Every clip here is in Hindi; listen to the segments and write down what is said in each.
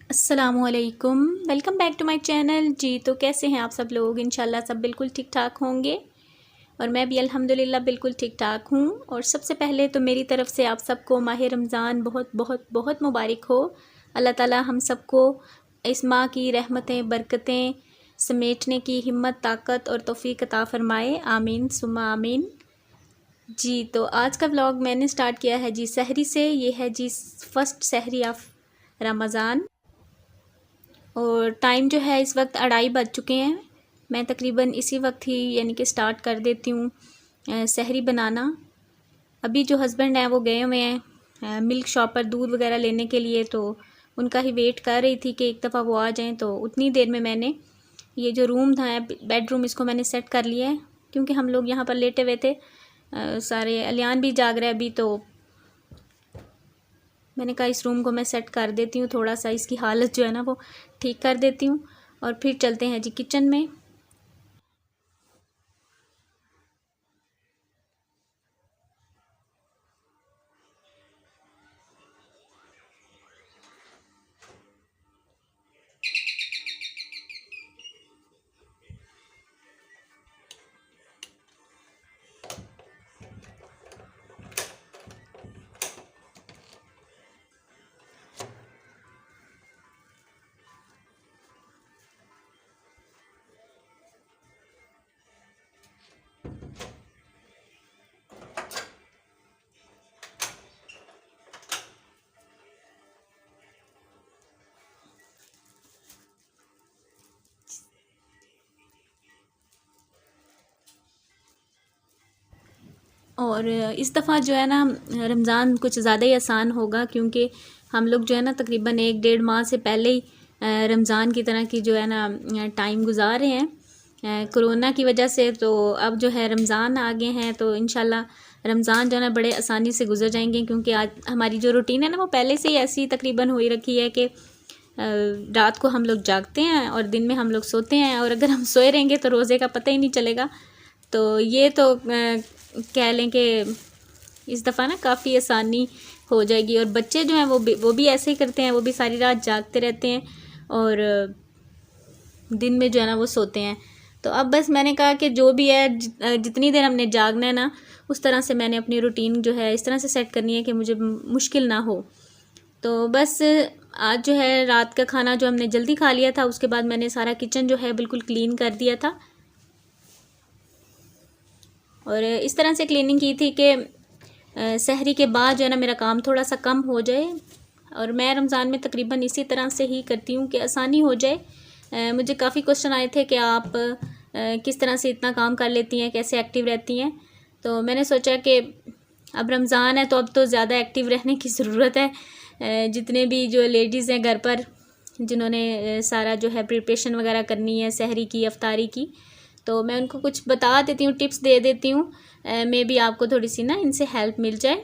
अस्सलामुअलैकुम, welcome back to my channel. जी तो कैसे हैं आप सब लोग? इंशाल्लाह सब बिल्कुल ठीक ठाक होंगे और मैं भी अल्हम्दुलिल्लाह बिल्कुल ठीक ठाक हूँ। और सबसे पहले तो मेरी तरफ़ से आप सबको माह रमज़ान बहुत बहुत बहुत मुबारक हो। अल्लाह ताला हम सबको इस माह की रहमतें बरकतें समेटने की हिम्मत ताकत और तौफ़ीक अता फ़रमाए, आमीन सुम्मा आमीन। जी तो आज का व्लॉग मैंने स्टार्ट किया है जी सहरी से। ये है जी फ़र्स्ट सहरी ऑफ रमज़ान और टाइम जो है इस वक्त 2:30 बज चुके हैं। मैं तकरीबन इसी वक्त ही यानी कि स्टार्ट कर देती हूँ सहरी बनाना। अभी जो हस्बैंड हैं वो गए हुए हैं मिल्क शॉप पर दूध वगैरह लेने के लिए, तो उनका ही वेट कर रही थी कि एक दफ़ा वो आ जाएं। तो उतनी देर में मैंने ये जो रूम था बेडरूम, इसको मैंने सेट कर लिया है क्योंकि हम लोग यहाँ पर लेटे हुए थे। सारे अलियान भी जाग रहे अभी, तो मैंने कहा इस रूम को मैं सेट कर देती हूँ, थोड़ा सा इसकी हालत जो है ना वो ठीक कर देती हूँ और फिर चलते हैं जी किचन में। और इस दफ़ा जो है ना रमज़ान कुछ ज़्यादा ही आसान होगा क्योंकि हम लोग जो है ना तकरीबन 1-1.5 माह से पहले ही रमज़ान की तरह की जो है ना टाइम गुजार रहे हैं कोरोना की वजह से। तो अब जो है रमज़ान आ गए हैं तो इंशाल्लाह रमज़ान जो है ना बड़े आसानी से गुजर जाएंगे क्योंकि आज हमारी जो रूटीन है ना वो पहले से ही ऐसी तकरीबन हो ही रखी है कि रात को हम लोग जागते हैं और दिन में हम लोग सोते हैं, और अगर हम सोए रहेंगे तो रोज़े का पता ही नहीं चलेगा। तो ये तो कह लें कि इस दफ़ा ना काफ़ी आसानी हो जाएगी। और बच्चे जो हैं वो भी ऐसे ही करते हैं, वो भी सारी रात जागते रहते हैं और दिन में जो है ना वो सोते हैं। तो अब बस मैंने कहा कि जो भी है जितनी देर हमने जागना है ना उस तरह से मैंने अपनी रूटीन जो है इस तरह से सेट करनी है कि मुझे मुश्किल ना हो। तो बस आज जो है रात का खाना जो हमने जल्दी खा लिया था, उसके बाद मैंने सारा किचन जो है बिल्कुल क्लीन कर दिया था और इस तरह से क्लीनिंग की थी कि सहरी के बाद जो है ना मेरा काम थोड़ा सा कम हो जाए। और मैं रमज़ान में तकरीबन इसी तरह से ही करती हूँ कि आसानी हो जाए। मुझे काफ़ी क्वेश्चन आए थे कि आप किस तरह से इतना काम कर लेती हैं, कैसे एक्टिव रहती हैं। तो मैंने सोचा कि अब रमज़ान है तो अब तो ज़्यादा एक्टिव रहने की ज़रूरत है। जितने भी जो लेडीज़ हैं घर पर जिन्होंने सारा जो है प्रिपरेशन वगैरह करनी है सहरी की अफ्तारी की, तो मैं उनको कुछ बता देती हूँ, टिप्स दे देती हूँ। मे बी आपको थोड़ी सी ना इनसे हेल्प मिल जाए।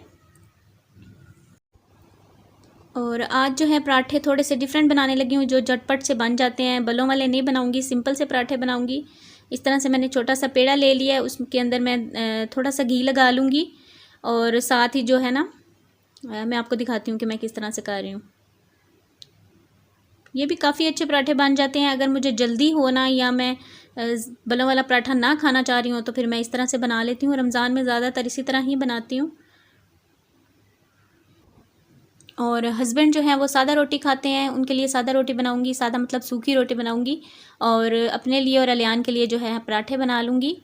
और आज जो है पराठे थोड़े से डिफरेंट बनाने लगी हूँ जो झटपट से बन जाते हैं। बलों वाले नहीं बनाऊँगी, सिंपल से पराठे बनाऊँगी। इस तरह से मैंने छोटा सा पेड़ा ले लिया है, उसके अंदर मैं थोड़ा सा घी लगा लूँगी और साथ ही जो है ना मैं आपको दिखाती हूँ कि मैं किस तरह से कर रही हूँ। ये भी काफ़ी अच्छे पराठे बन जाते हैं। अगर मुझे जल्दी हो ना या मैं बलों वाला पराठा ना खाना चाह रही हूँ तो फिर मैं इस तरह से बना लेती हूँ। रमज़ान में ज़्यादातर इसी तरह ही बनाती हूँ। और हस्बैंड जो हैं वो सादा रोटी खाते हैं, उनके लिए सादा रोटी बनाऊँगी। सादा मतलब सूखी रोटी बनाऊँगी और अपने लिए और अलियान के लिए जो है पराठे बना लूँगी।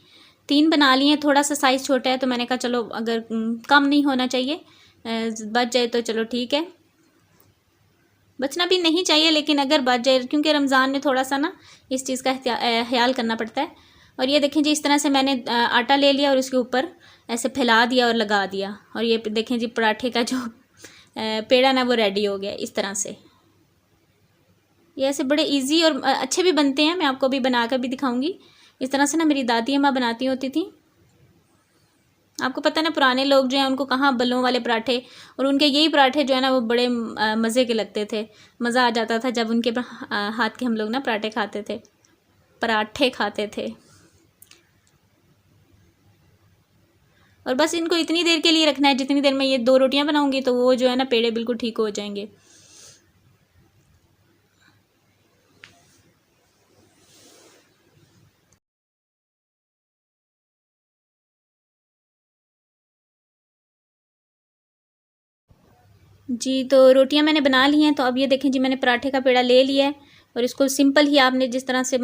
3 बना लिए, थोड़ा सा साइज़ छोटा है तो मैंने कहा चलो अगर कम नहीं होना चाहिए, बच जाए तो चलो ठीक है। बचना भी नहीं चाहिए लेकिन अगर बच जाए, क्योंकि रमज़ान में थोड़ा सा ना इस चीज़ का ख्याल करना पड़ता है। और ये देखें जी इस तरह से मैंने आटा ले लिया और उसके ऊपर ऐसे फैला दिया और लगा दिया, और ये देखें जी पराठे का जो पेड़ा ना वो रेडी हो गया इस तरह से। ये ऐसे बड़े इजी और अच्छे भी बनते हैं, मैं आपको अभी बना कर भी दिखाऊंगी। इस तरह से ना मेरी दादी अम्मा बनाती होती थी। आपको पता है ना पुराने लोग जो हैं उनको कहाँ बलों वाले पराठे, और उनके यही पराठे जो है ना वो बड़े मज़े के लगते थे। मज़ा आ जाता था जब उनके हाथ के हम लोग ना पराठे खाते थे। और बस इनको इतनी देर के लिए रखना है जितनी देर में ये 2 रोटियां बनाऊंगी, तो वो जो है ना पेड़े बिल्कुल ठीक हो जाएंगे। जी, तो रोटियां मैंने बना ली हैं। तो अब ये देखें जी, मैंने पराठे का पेड़ा ले लिया है और इसको सिंपल ही आपने जिस तरह से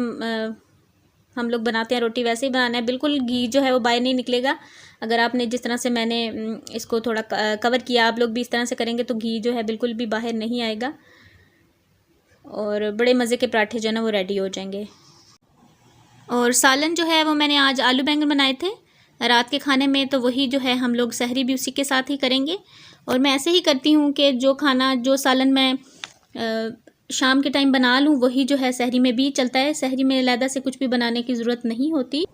हम लोग बनाते हैं रोटी वैसे ही बनाना है। बिल्कुल घी जो है वो बाहर नहीं निकलेगा। अगर आपने जिस तरह से मैंने इसको थोड़ा कवर किया, आप लोग भी इस तरह से करेंगे तो घी जो है बिल्कुल भी बाहर नहीं आएगा और बड़े मज़े के पराठे जो है ना वो रेडी हो जाएंगे। और सालन जो है वो मैंने आज आलू बैंगन बनाए थे रात के खाने में, तो वही जो है हम लोग सहरी भी उसी के साथ ही करेंगे। और मैं ऐसे ही करती हूँ कि जो खाना जो सालन मैं शाम के टाइम बना लूँ वही जो है सहरी में भी चलता है। सहरी में अलहदा से कुछ भी बनाने की ज़रूरत नहीं होती।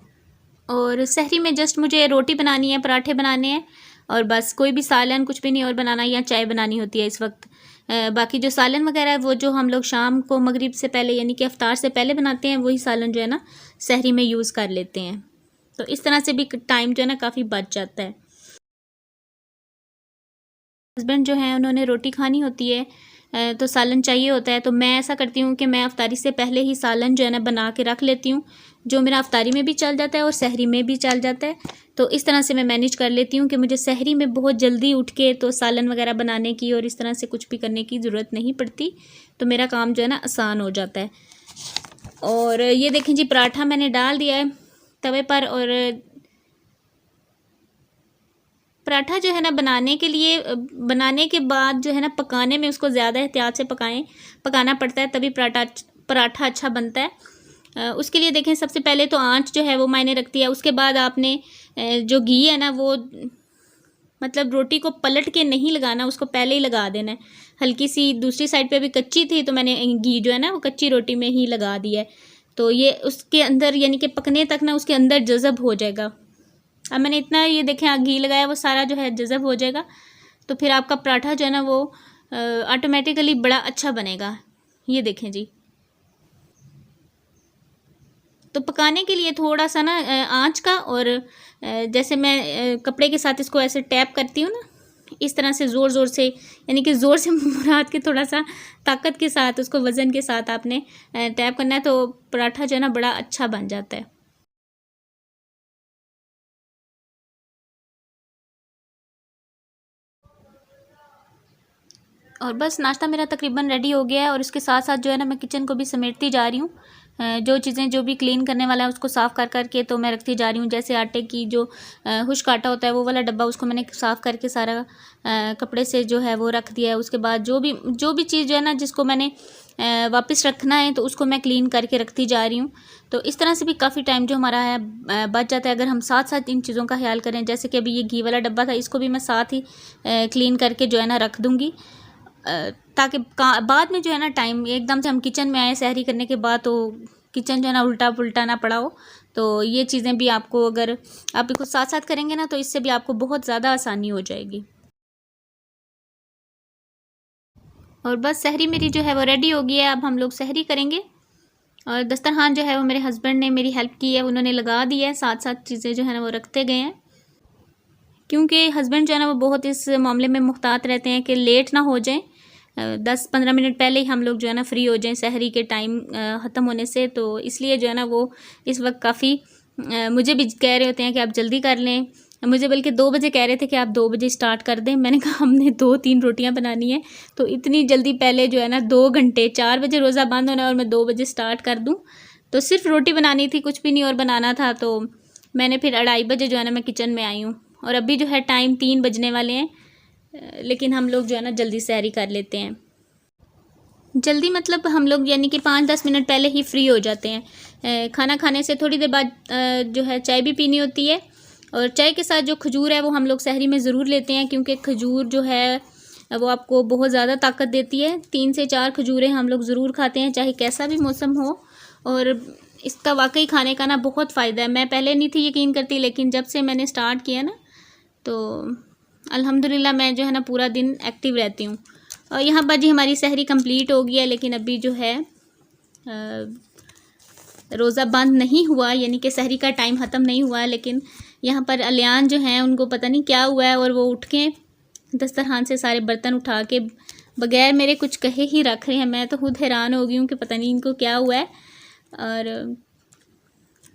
और सहरी में जस्ट मुझे रोटी बनानी है, पराठे बनाने हैं और बस, कोई भी सालन कुछ भी नहीं और बनाना, या चाय बनानी होती है इस वक्त। बाकी जो सालन वगैरह है वो जो हम लोग शाम को मगरिब से पहले यानी कि इफ्तार से पहले बनाते हैं, वही सालन जो है ना सहरी में यूज़ कर लेते हैं। तो इस तरह से भी टाइम जो है ना काफ़ी बच जाता है। हस्बैंड जो है उन्होंने रोटी खानी होती है तो सालन चाहिए होता है। तो मैं ऐसा करती हूँ कि मैं अफ्तारी से पहले ही सालन जो है ना बना के रख लेती हूँ, जो मेरा अफ्तारी में भी चल जाता है और सहरी में भी चल जाता है। तो इस तरह से मैं मैनेज कर लेती हूँ कि मुझे सहरी में बहुत जल्दी उठ के तो सालन वगैरह बनाने की और इस तरह से कुछ भी करने की ज़रूरत नहीं पड़ती। तो मेरा काम जो है ना आसान हो जाता है। और ये देखें जी, पराठा मैंने डाल दिया है तवे पर। और पराठा जो है ना बनाने के लिए, बनाने के बाद जो है ना पकाने में उसको ज़्यादा एहतियात से पकाना पड़ता है, तभी पराठा अच्छा बनता है। उसके लिए देखें, सबसे पहले तो आंच जो है वो मायने रखती है। उसके बाद आपने जो घी है ना वो मतलब रोटी को पलट के नहीं लगाना, उसको पहले ही लगा देना है। हल्की सी दूसरी साइड पे भी कच्ची थी तो मैंने घी जो है ना वो कच्ची रोटी में ही लगा दिया है। तो ये उसके अंदर यानी कि पकने तक ना उसके अंदर जज़ब हो जाएगा। अब मैंने इतना ये देखें घी लगाया, वो सारा जो है जज़ब हो जाएगा। तो फिर आपका पराठा जो है ना वो ऑटोमेटिकली बड़ा अच्छा बनेगा। ये देखें जी। तो पकाने के लिए थोड़ा सा ना आंच का, और जैसे मैं कपड़े के साथ इसको ऐसे टैप करती हूँ ना, इस तरह से ज़ोर ज़ोर से, यानी कि ज़ोर से मुराद के थोड़ा सा ताकत के साथ उसको वज़न के साथ आपने टैप करना है, तो पराठा जो है ना बड़ा अच्छा बन जाता है। और बस नाश्ता मेरा तकरीबन रेडी हो गया है और इसके साथ साथ जो है ना मैं किचन को भी समेटती जा रही हूँ। जो चीज़ें जो भी क्लीन करने वाला है उसको साफ़ कर करके तो मैं रखती जा रही हूँ। जैसे आटे की जो खुश्क आटा होता है वो वाला डब्बा, उसको मैंने साफ़ करके सारा कपड़े से जो है वो रख दिया है। उसके बाद जो भी चीज़ जो है ना जिसको मैंने वापस रखना है तो उसको मैं क्लीन करके रखती जा रही हूँ। तो इस तरह से भी काफ़ी टाइम जो हमारा है बच जाता है अगर हम साथ साथ इन चीज़ों का ख्याल करें। जैसे कि अभी ये घी वाला डब्बा था, इसको भी मैं साथ ही क्लीन करके जो है ना रख दूँगी, ताकि बाद में जो है ना टाइम एकदम से हम किचन में आए सहरी करने के बाद तो किचन जो है ना उल्टा पुल्टा ना पड़ा हो। तो ये चीज़ें भी आपको, अगर आप इसको साथ साथ करेंगे ना तो इससे भी आपको बहुत ज़्यादा आसानी हो जाएगी। और बस सहरी मेरी जो है वो रेडी हो गई है। अब हम लोग सहरी करेंगे और दस्तरखान जो है वो मेरे हस्बैंड ने मेरी हेल्प की है, उन्होंने लगा दी है, साथ साथ चीज़ें जो है ना वो रखते गए हैं। क्योंकि हस्बैंड जो है ना वो बहुत इस मामले में मुहतात रहते हैं कि लेट ना हो जाए, 10-15 मिनट पहले ही हम लोग जो है ना फ्री हो जाएं सहरी के टाइम ख़त्म होने से। तो इसलिए जो है ना वो इस वक्त काफ़ी मुझे भी कह रहे होते हैं कि आप जल्दी कर लें। मुझे बल्कि 2 बजे कह रहे थे कि आप 2 बजे स्टार्ट कर दें। मैंने कहा हमने 2-3 रोटियां बनानी है, तो इतनी जल्दी पहले जो है ना 2 घंटे, 4 बजे रोज़ा बंद होना है और मैं 2 बजे स्टार्ट कर दूँ। तो सिर्फ रोटी बनानी थी, कुछ भी नहीं और बनाना था। तो मैंने फिर 2:30 बजे जो है ना मैं किचन में आई हूँ और अभी जो है टाइम 3 बजने वाले हैं, लेकिन हम लोग जो है ना जल्दी सहरी कर लेते हैं। जल्दी मतलब हम लोग यानी कि 5-10 मिनट पहले ही फ्री हो जाते हैं। खाना खाने से थोड़ी देर बाद जो है चाय भी पीनी होती है और चाय के साथ जो खजूर है वो हम लोग सहरी में ज़रूर लेते हैं, क्योंकि खजूर जो है वो आपको बहुत ज़्यादा ताकत देती है। 3 से 4 खजूरें हम लोग ज़रूर खाते हैं, चाहे कैसा भी मौसम हो। और इसका वाकई खाने का ना बहुत फ़ायदा है। मैं पहले नहीं थी यकीन करती, लेकिन जब से मैंने स्टार्ट किया ना तो अल्हम्दुलिल्लाह मैं जो है ना पूरा दिन एक्टिव रहती हूँ। और यहाँ पर जी हमारी सहरी कंप्लीट हो गई है, लेकिन अभी जो है रोज़ा बंद नहीं हुआ, यानी कि सहरी का टाइम ख़त्म नहीं हुआ। लेकिन यहाँ पर अलियान जो हैं उनको पता नहीं क्या हुआ है और वो उठ के दस्तरखान से सारे बर्तन उठा के बग़ैर मेरे कुछ कहे ही रख रहे हैं। मैं तो खुद हैरान हो गई हूँ कि पता नहीं इनको क्या हुआ है। और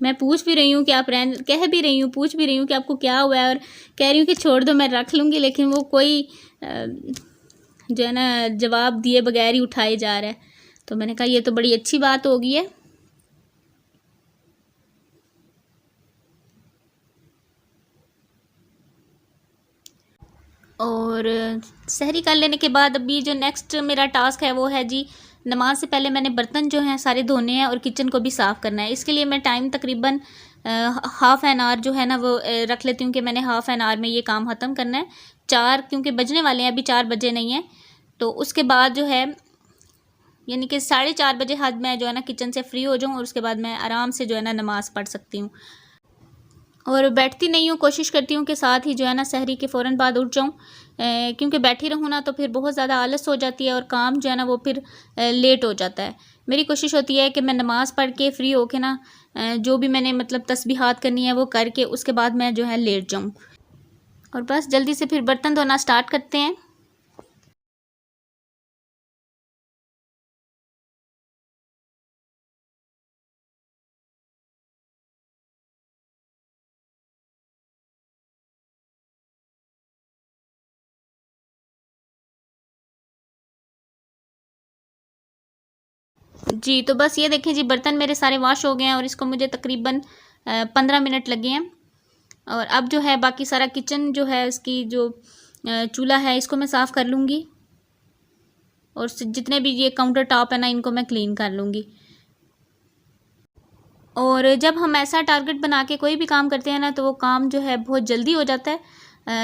मैं पूछ भी रही हूँ कि आप कह भी रही हूँ, पूछ भी रही हूँ कि आपको क्या हुआ है, और कह रही हूँ कि छोड़ दो मैं रख लूँगी, लेकिन वो कोई जो है ना जवाब दिए बगैर ही उठाए जा रहा है। तो मैंने कहा ये तो बड़ी अच्छी बात होगी है। और सहरी कर लेने के बाद अभी जो नेक्स्ट मेरा टास्क है वो है जी, नमाज से पहले मैंने बर्तन जो हैं सारे धोने हैं और किचन को भी साफ़ करना है। इसके लिए मैं टाइम तकरीबन हाफ़ एन आवर जो है ना वो रख लेती हूँ कि मैंने हाफ़ एन आवर में ये काम ख़त्म करना है। 4 क्योंकि बजने वाले हैं, अभी 4 बजे नहीं हैं, तो उसके बाद जो है यानी कि 4:30 बजे हद मैं जो है ना किचन से फ्री हो जाऊँ और उसके बाद मैं आराम से जो है ना नमाज़ पढ़ सकती हूँ। और बैठती नहीं हूँ, कोशिश करती हूँ कि साथ ही जो है ना सहरी के फ़ौरन बाद उठ जाऊँ, क्योंकि बैठी रहूँ ना तो फिर बहुत ज़्यादा आलस हो जाती है और काम जो है ना वो फिर लेट हो जाता है। मेरी कोशिश होती है कि मैं नमाज़ पढ़ के फ्री हो के ना जो भी मैंने मतलब तस्बीहात करनी है वो करके उसके बाद मैं जो है लेट जाऊँ। और बस जल्दी से फिर बर्तन धोना स्टार्ट करते हैं। जी, तो बस ये देखें जी, बर्तन मेरे सारे वॉश हो गए हैं और इसको मुझे तकरीबन 15 मिनट लगे हैं। और अब जो है बाकी सारा किचन जो है इसकी जो चूल्हा है इसको मैं साफ़ कर लूँगी और जितने भी ये काउंटर टॉप है ना इनको मैं क्लीन कर लूँगी। और जब हम ऐसा टारगेट बना के कोई भी काम करते हैं ना तो वो काम जो है बहुत जल्दी हो जाता है,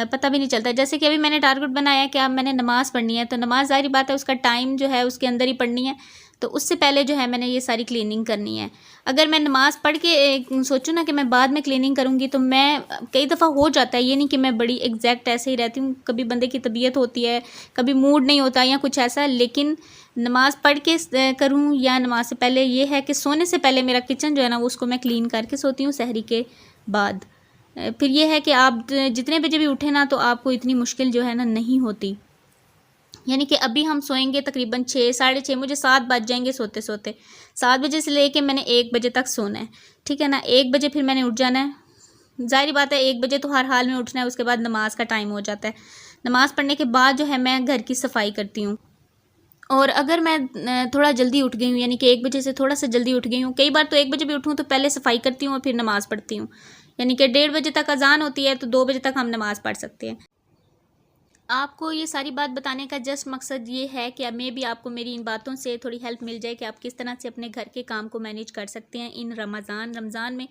पता भी नहीं चलता। जैसे कि अभी मैंने टारगेट बनाया है कि अब मैंने नमाज़ पढ़नी है, तो नमाज़ ज़ाहिर बात है उसका टाइम जो है उसके अंदर ही पढ़नी है, तो उससे पहले जो है मैंने ये सारी क्लीनिंग करनी है। अगर मैं नमाज़ पढ़ के सोचूँ ना कि मैं बाद में क्लीनिंग करूँगी तो मैं कई दफ़ा हो जाता है, ये नहीं कि मैं बड़ी एग्जैक्ट ऐसे ही रहती हूँ, कभी बंदे की तबीयत होती है, कभी मूड नहीं होता या कुछ ऐसा, लेकिन नमाज़ पढ़ के करूँ या नमाज से पहले, ये है कि सोने से पहले मेरा किचन जो है ना वो उसको मैं क्लीन करके सोती हूँ सहरी के बाद। फिर ये है कि आप जितने बजे भी उठें ना तो आपको इतनी मुश्किल जो है ना नहीं होती। यानी कि अभी हम सोएंगे तकरीबन 6 साढ़े 6, मुझे 7 बज जाएंगे सोते सोते। 7 बजे से लेके मैंने 1 बजे तक सोना है, ठीक है ना। 1 बजे फिर मैंने उठ जाना है, ज़ाहिर बात है 1 बजे तो हर हाल में उठना है। उसके बाद नमाज का टाइम हो जाता है। नमाज़ पढ़ने के बाद जो है मैं घर की सफाई करती हूँ। और अगर मैं थोड़ा जल्दी उठ गई हूँ, यानी कि 1 बजे से थोड़ा सा जल्दी उठ गई हूँ, कई बार तो 1 बजे भी उठूँ तो पहले सफाई करती हूँ और फिर नमाज़ पढ़ती हूँ। यानी कि 1:30 बजे तक अज़ान होती है तो 2 बजे तक हम नमाज़ पढ़ सकते हैं। आपको ये सारी बात बताने का जस्ट मकसद ये है कि अब मे भी आपको मेरी इन बातों से थोड़ी हेल्प मिल जाए कि आप किस तरह से अपने घर के काम को मैनेज कर सकते हैं इन रमज़ान में।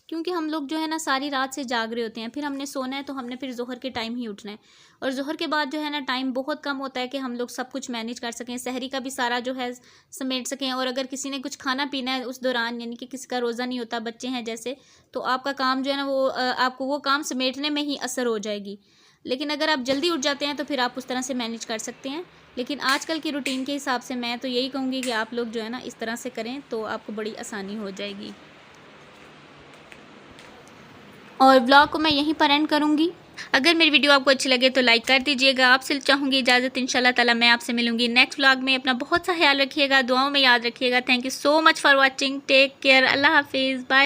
क्योंकि हम लोग जो है ना सारी रात से जाग रहे होते हैं, फिर हमने सोना है तो हमने फिर ज़ोहर के टाइम ही उठना है, और ज़ोहर के बाद जो है ना टाइम बहुत कम होता है कि हम लोग सब कुछ मैनेज कर सकें, सहरी का भी सारा जो है समेट सकें। और अगर किसी ने कुछ खाना पीना है उस दौरान, यानी कि किसी का रोज़ा नहीं होता, बच्चे हैं जैसे, तो आपका काम जो है ना वो आपको वो काम समेटने में ही असर हो जाएगी। लेकिन अगर आप जल्दी उठ जाते हैं तो फिर आप उस तरह से मैनेज कर सकते हैं। लेकिन आजकल की रूटीन के हिसाब से मैं तो यही कहूँगी कि आप लोग जो है ना इस तरह से करें तो आपको बड़ी आसानी हो जाएगी। और ब्लॉग को मैं यहीं पर एंड करूँगी। अगर मेरी वीडियो आपको अच्छी लगे तो लाइक कर दीजिएगा। आपसे चाहूँगी इजाज़त, इंशाल्लाह ताला मैं आपसे मिलूँगी नेक्स्ट ब्लॉग में। अपना बहुत सा ख्याल रखिएगा, दुआओं में याद रखिएगा। Thank you so much for watching. Take care. अल्लाह हाफिज़। बाय।